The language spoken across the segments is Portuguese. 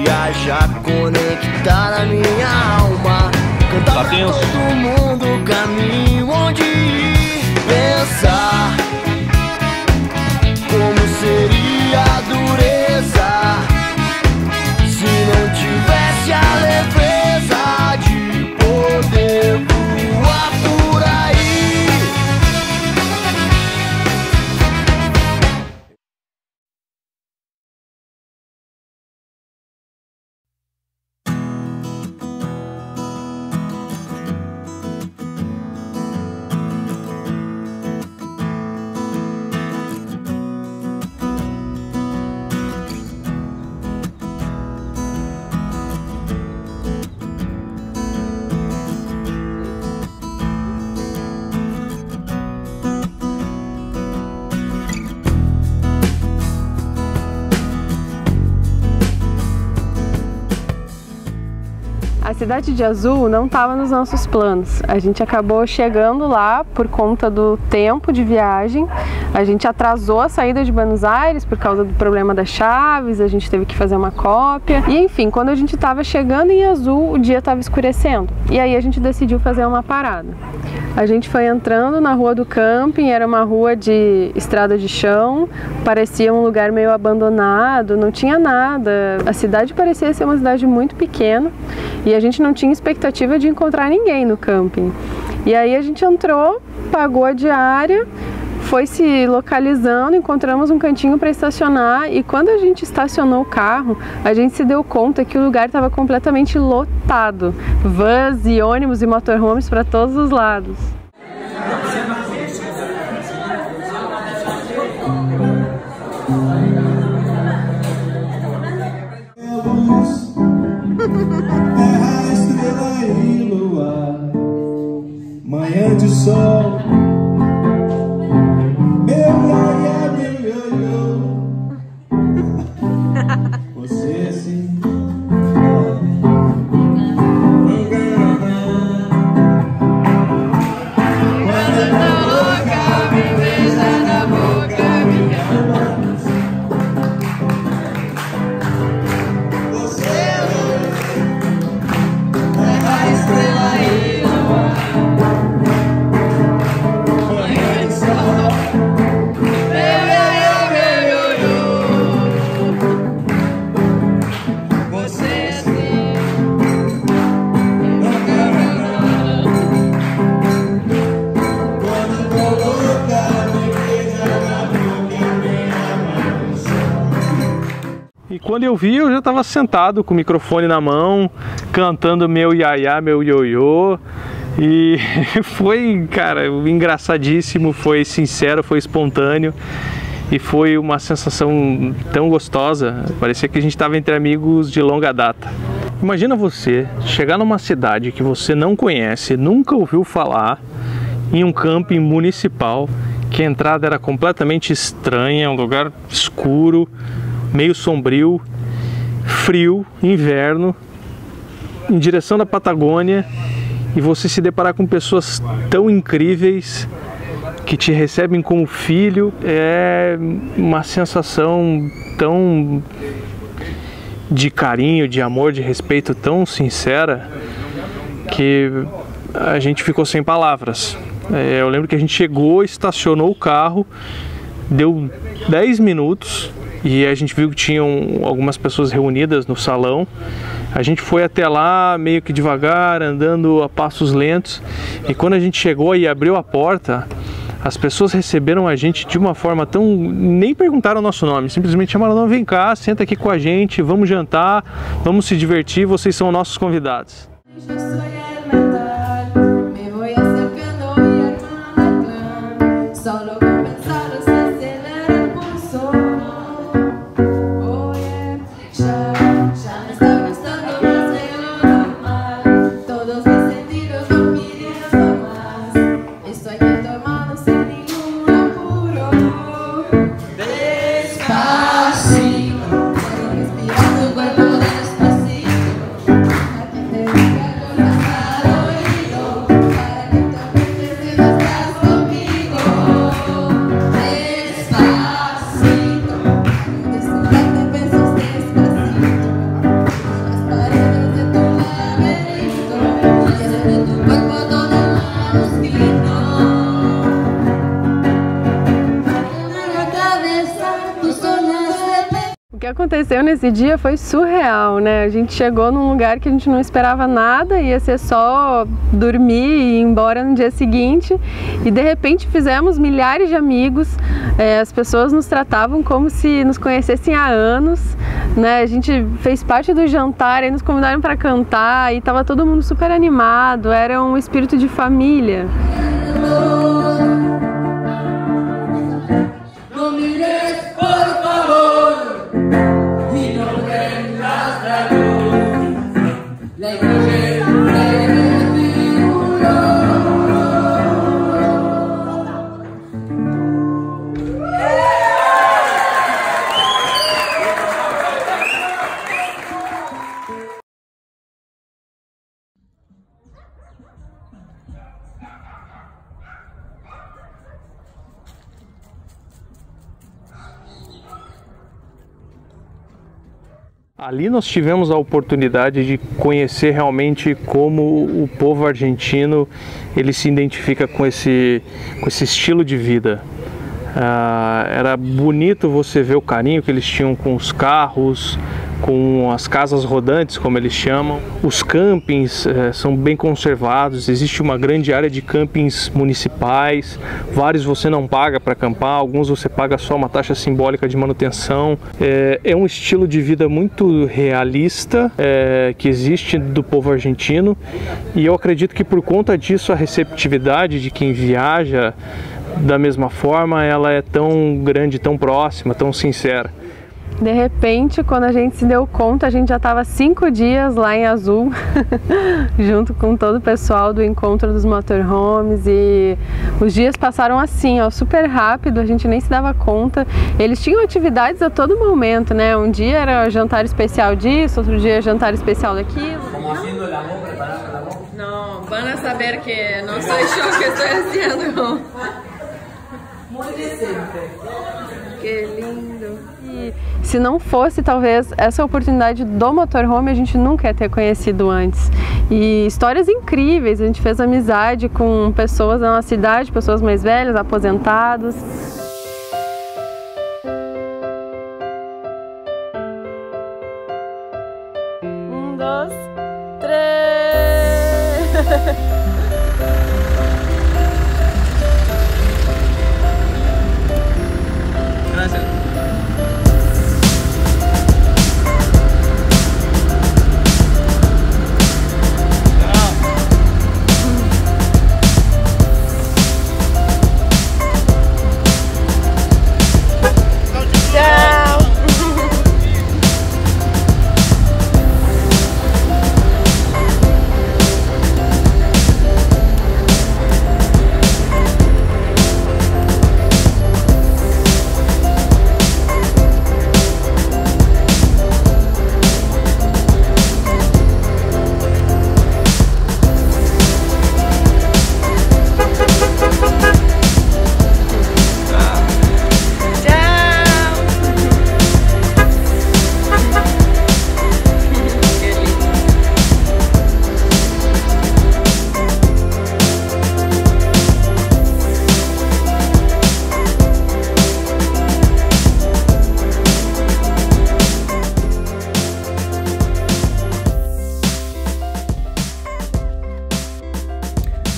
Viajar, conectar a minha alma, cantar pra todo mundo o caminho onde ir, pensar como seria a dureza se não tivesse a leveza de poder voar por aí. A cidade de Azul não estava nos nossos planos. A gente acabou chegando lá por conta do tempo de viagem. A gente atrasou a saída de Buenos Aires por causa do problema das chaves, a gente teve que fazer uma cópia. E enfim, quando a gente estava chegando em Azul, o dia estava escurecendo. E aí a gente decidiu fazer uma parada. A gente foi entrando na rua do camping, era uma rua de estrada de chão, parecia um lugar meio abandonado, não tinha nada. A cidade parecia ser uma cidade muito pequena e a gente não tinha expectativa de encontrar ninguém no camping. E aí a gente entrou, pagou a diária, foi se localizando, encontramos um cantinho para estacionar e quando a gente estacionou o carro, a gente se deu conta que o lugar estava completamente lotado. Vans e ônibus e motorhomes para todos os lados. Terra, estrela e lua, manhã de sol. Você sim. Quando eu tô louca, me beija na boca, me ama. Você é a estrela e lua, manhã de sol. E quando eu vi, eu já estava sentado com o microfone na mão, cantando meu iaiá, meu ioiô. E foi, cara, engraçadíssimo, foi sincero, foi espontâneo. E foi uma sensação tão gostosa, parecia que a gente estava entre amigos de longa data. Imagina você chegar numa cidade que você não conhece, nunca ouviu falar, em um camping municipal, que a entrada era completamente estranha, um lugar escuro, meio sombrio, frio, inverno, em direção da Patagônia, e você se deparar com pessoas tão incríveis que te recebem como filho, é uma sensação tão de carinho, de amor, de respeito tão sincera que a gente ficou sem palavras. Eu lembro que a gente chegou, estacionou o carro, deu 10 minutos e a gente viu que tinham algumas pessoas reunidas no salão. A gente foi até lá meio que devagar, andando a passos lentos, e quando a gente chegou e abriu a porta, as pessoas receberam a gente de uma forma tão... nem perguntaram o nosso nome, simplesmente chamaram: não, vem cá, senta aqui com a gente, vamos jantar, vamos se divertir, vocês são nossos convidados. aconteceu nesse dia foi surreal, né? A gente chegou num lugar que a gente não esperava nada, ia ser só dormir e ir embora no dia seguinte, e de repente fizemos milhares de amigos, as pessoas nos tratavam como se nos conhecessem há anos, né? A gente fez parte do jantar, aí nos convidaram para cantar e estava todo mundo super animado, era um espírito de família. Ali nós tivemos a oportunidade de conhecer realmente como o povo argentino ele se identifica com esse estilo de vida. Era bonito você ver o carinho que eles tinham com os carros, com as casas rodantes, como eles chamam. Os campings são bem conservados, existe uma grande área de campings municipais, vários você não paga para acampar, alguns você paga só uma taxa simbólica de manutenção. É um estilo de vida muito realista que existe do povo argentino, e eu acredito que por conta disso a receptividade de quem viaja da mesma forma, ela é tão grande, tão próxima, tão sincera. De repente, quando a gente se deu conta, a gente já estava 5 dias lá em Azul, junto com todo o pessoal do encontro dos motorhomes, e os dias passaram assim, ó, super rápido, a gente nem se dava conta. Eles tinham atividades a todo momento, né? Um dia era jantar especial disso, outro dia jantar especial daquilo. Como haciendo el amor, preparando el amor. No, van a saber que no soy yo que estoy haciendo. Muy decente. Que lindo! E se não fosse talvez essa oportunidade do motorhome, a gente nunca ia ter conhecido antes. E histórias incríveis, a gente fez amizade com pessoas da nossa cidade, pessoas mais velhas, aposentados. Um, dois, três!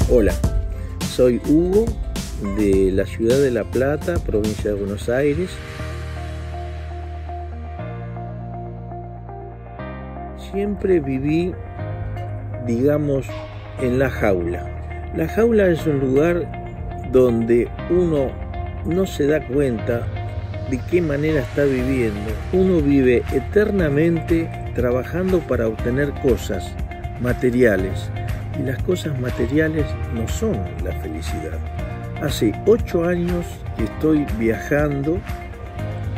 Hola, soy Hugo de la ciudad de La Plata, provincia de Buenos Aires. Siempre viví, digamos, en la jaula. La jaula es un lugar donde uno no se da cuenta de qué manera está viviendo. Uno vive eternamente trabajando para obtener cosas materiales. Y las cosas materiales no son la felicidad. Hace 8 años que estoy viajando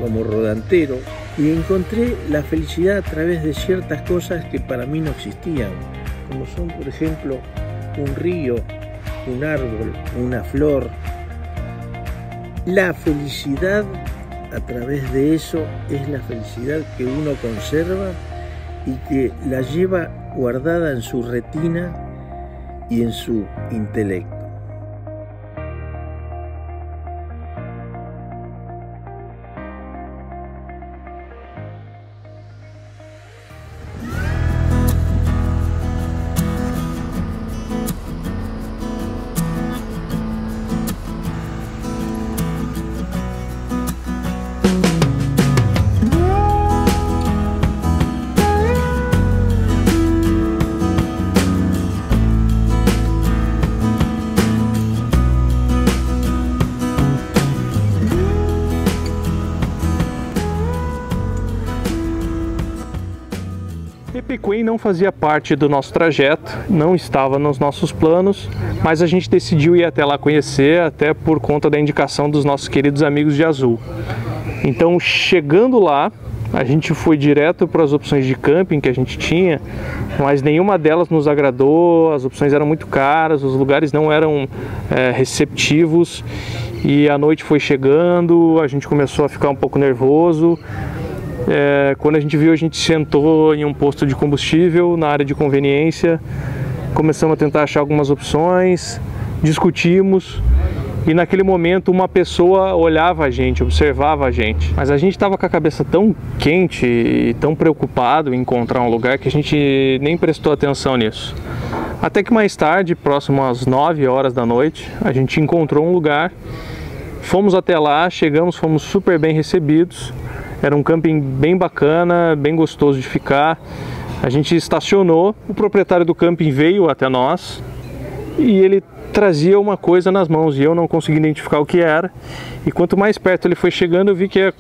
como rodantero y encontré la felicidad a través de ciertas cosas que para mí no existían, como son, por ejemplo, un río, un árbol, una flor. La felicidad a través de eso es la felicidad que uno conserva y que la lleva guardada en su retina y en su intelecto. Epequém não fazia parte do nosso trajeto, não estava nos nossos planos, mas a gente decidiu ir até lá conhecer, até por conta da indicação dos nossos queridos amigos de Azul. Então, chegando lá, a gente foi direto para as opções de camping que a gente tinha, mas nenhuma delas nos agradou, as opções eram muito caras, os lugares não eram receptivos, e a noite foi chegando, a gente começou a ficar um pouco nervoso. Quando a gente viu, a gente sentou em um posto de combustível na área de conveniência, começamos a tentar achar algumas opções, discutimos, e naquele momento uma pessoa olhava a gente, observava a gente, mas a gente estava com a cabeça tão quente e tão preocupado em encontrar um lugar que a gente nem prestou atenção nisso. Até que mais tarde, próximo às 9 horas da noite, a gente encontrou um lugar, fomos até lá, chegamos, fomos super bem recebidos. Era um camping bem bacana, bem gostoso de ficar. A gente estacionou, o proprietário do camping veio até nós e ele trazia uma coisa nas mãos e eu não consegui identificar o que era. E quanto mais perto ele foi chegando, eu vi que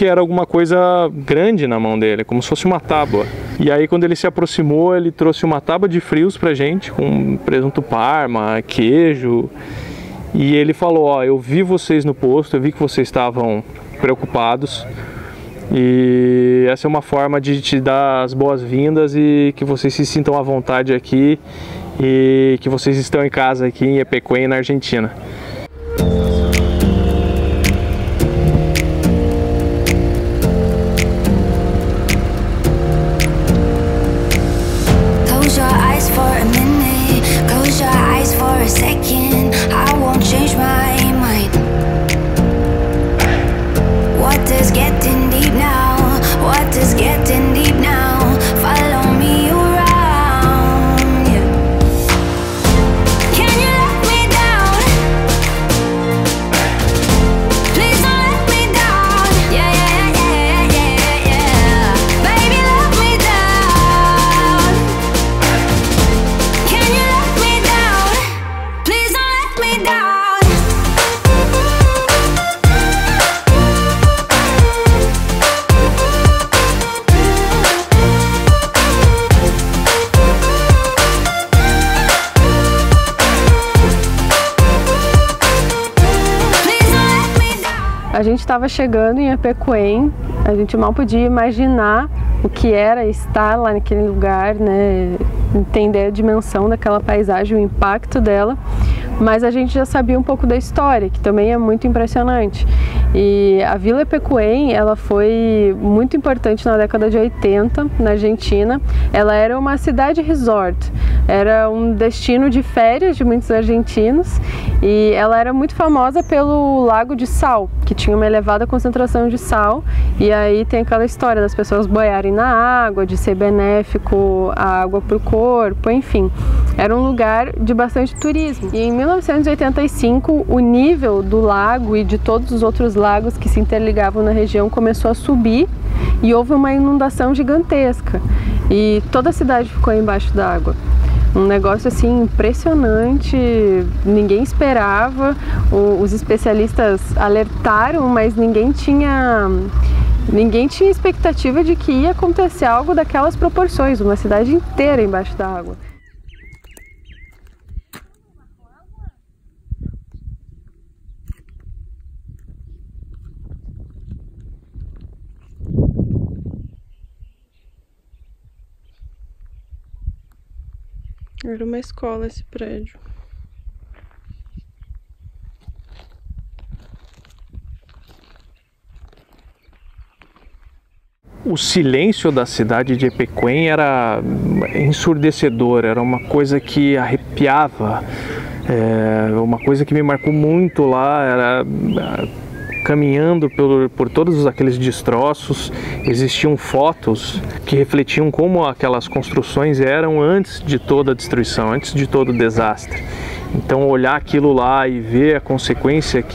era alguma coisa grande na mão dele, como se fosse uma tábua. E aí quando ele se aproximou, ele trouxe uma tábua de frios pra gente, com presunto parma, queijo. E ele falou, ó, eu vi vocês no posto, eu vi que vocês estavam preocupados. E essa é uma forma de te dar as boas-vindas e que vocês se sintam à vontade aqui e que vocês estão em casa aqui em Epequém, na Argentina. Close your eyes for a minute, close your eyes for a second, I won't change my mind. What is getting deep now? What is getting deep now? Follow me around, yeah. Can you let me down? Please don't let me down. Yeah, yeah, yeah, yeah, yeah. Baby, let me down. Can you let me down? Please don't let me down. A gente estava chegando em Epequém, a gente mal podia imaginar o que era estar lá naquele lugar, né? Entender a dimensão daquela paisagem, o impacto dela, mas a gente já sabia um pouco da história, que também é muito impressionante. E a Vila Epequém, ela foi muito importante na década de 80 na Argentina. Ela era uma cidade resort, era um destino de férias de muitos argentinos e ela era muito famosa pelo lago de sal, que tinha uma elevada concentração de sal, e aí tem aquela história das pessoas boiarem na água, de ser benéfico a água para o corpo, enfim. Era um lugar de bastante turismo. E em 1985, o nível do lago e de todos os outros lagos que se interligavam na região começou a subir e houve uma inundação gigantesca. E toda a cidade ficou embaixo d'água. Um negócio assim impressionante, ninguém esperava, os especialistas alertaram, mas ninguém tinha expectativa de que ia acontecer algo daquelas proporções, uma cidade inteira embaixo d'água. Era uma escola esse prédio. O silêncio da cidade de Epequém era ensurdecedor, era uma coisa que arrepiava, uma coisa que me marcou muito lá, era caminhando por todos aqueles destroços, existiam fotos que refletiam como aquelas construções eram antes de toda a destruição, antes de todo o desastre. Então olhar aquilo lá e ver a consequência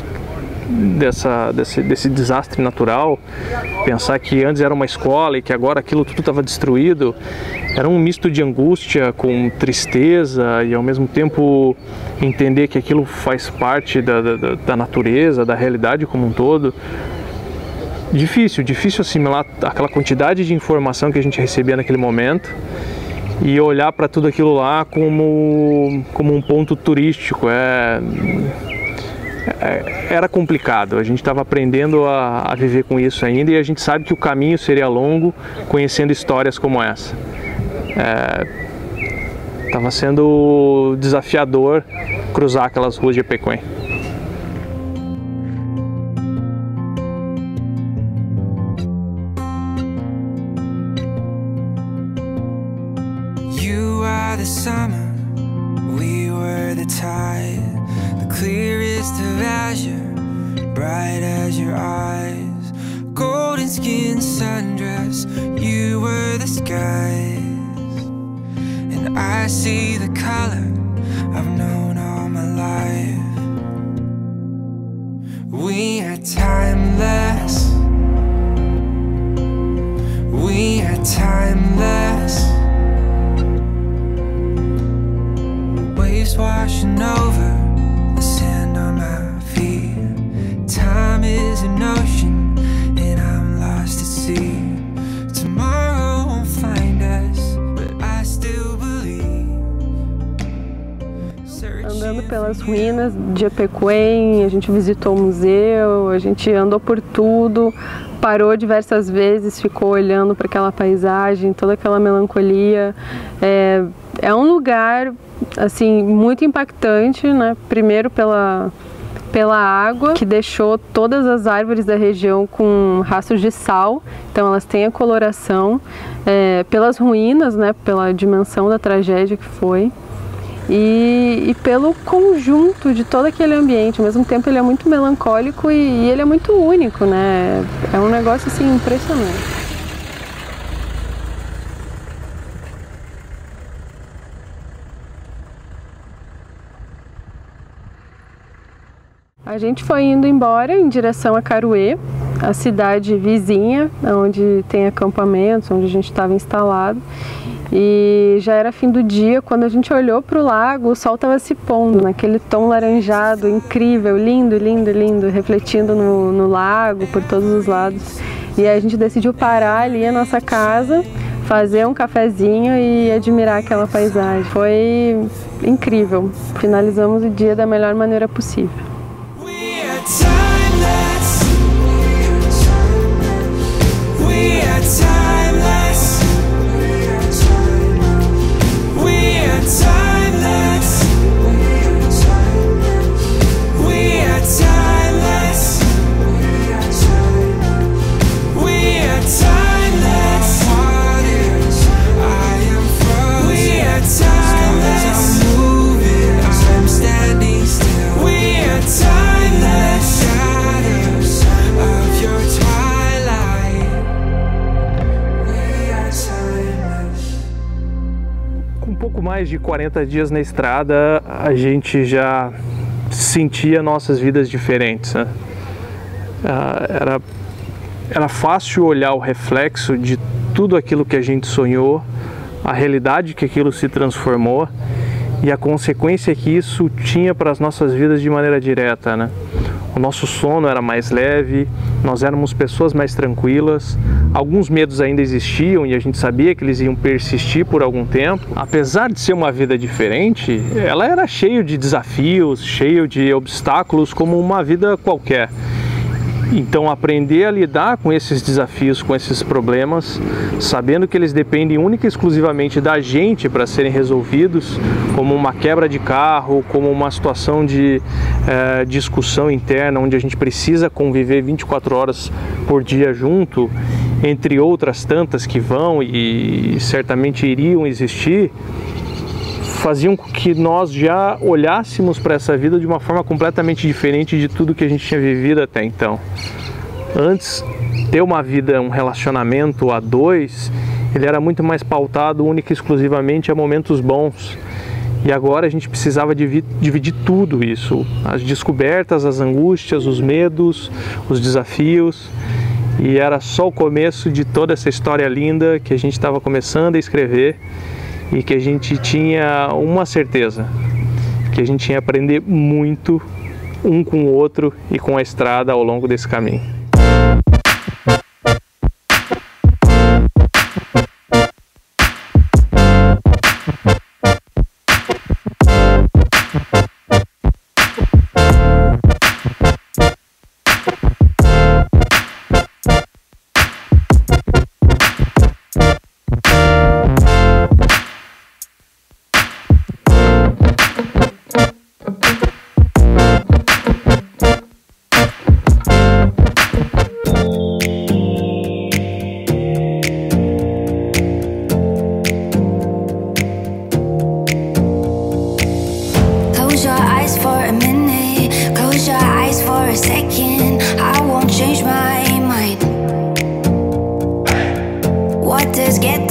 desse desastre natural, pensar que antes era uma escola e que agora aquilo tudo estava destruído, era um misto de angústia com tristeza e ao mesmo tempo entender que aquilo faz parte da natureza, da realidade como um todo. difícil assimilar aquela quantidade de informação que a gente recebia naquele momento e olhar para tudo aquilo lá como um ponto turístico. Era complicado, a gente estava aprendendo a viver com isso ainda, e a gente sabe que o caminho seria longo conhecendo histórias como essa. Estava sendo desafiador cruzar aquelas ruas de Epecuém. You are the summer, we were the tide, the clearest of azure, bright as your eyes, golden skin sundress, you were the skies, and I see the color I've known all my life. We are timeless, we are timeless. Waves washing over the sand on my feet. Time is an ocean and I'm lost at sea. Tomorrow won't find us, but I still believe. Andando pelas ruínas de Epecuém, a gente visitou o museu, a gente andou por tudo, parou diversas vezes, ficou olhando para aquela paisagem, toda aquela melancolia. É um lugar assim muito impactante, né? Primeiro pela água, que deixou todas as árvores da região com rastros de sal, então elas têm a coloração, pelas ruínas, né? Pela dimensão da tragédia que foi. E pelo conjunto de todo aquele ambiente. Ao mesmo tempo ele é muito melancólico e ele é muito único, né? É um negócio assim impressionante. A gente foi indo embora em direção a Caruê, a cidade vizinha, onde tem acampamentos, onde a gente estava instalado. E já era fim do dia, quando a gente olhou para o lago, o sol estava se pondo naquele tom laranjado, incrível, lindo, lindo, lindo, refletindo no lago, por todos os lados. E aí a gente decidiu parar ali a nossa casa, fazer um cafezinho e admirar aquela paisagem. Foi incrível, finalizamos o dia da melhor maneira possível. Mais de 40 dias na estrada, a gente já sentia nossas vidas diferentes, né? Era fácil olhar o reflexo de tudo aquilo que a gente sonhou, a realidade que aquilo se transformou e a consequência que isso tinha para as nossas vidas de maneira direta, né? O nosso sono era mais leve, nós éramos pessoas mais tranquilas, alguns medos ainda existiam e a gente sabia que eles iam persistir por algum tempo. Apesar de ser uma vida diferente, ela era cheia de desafios, cheia de obstáculos, como uma vida qualquer. Então aprender a lidar com esses desafios, com esses problemas, sabendo que eles dependem única e exclusivamente da gente para serem resolvidos, como uma quebra de carro, como uma situação de discussão interna, onde a gente precisa conviver 24 horas por dia junto, entre outras tantas que vão e certamente iriam existir, faziam com que nós já olhássemos para essa vida de uma forma completamente diferente de tudo que a gente tinha vivido até então. Antes, ter uma vida, um relacionamento a dois, ele era muito mais pautado única e exclusivamente a momentos bons. E agora a gente precisava dividir tudo isso, as descobertas, as angústias, os medos, os desafios. E era só o começo de toda essa história linda que a gente estava começando a escrever e que a gente tinha uma certeza, que a gente ia aprender muito um com o outro e com a estrada ao longo desse caminho. letters get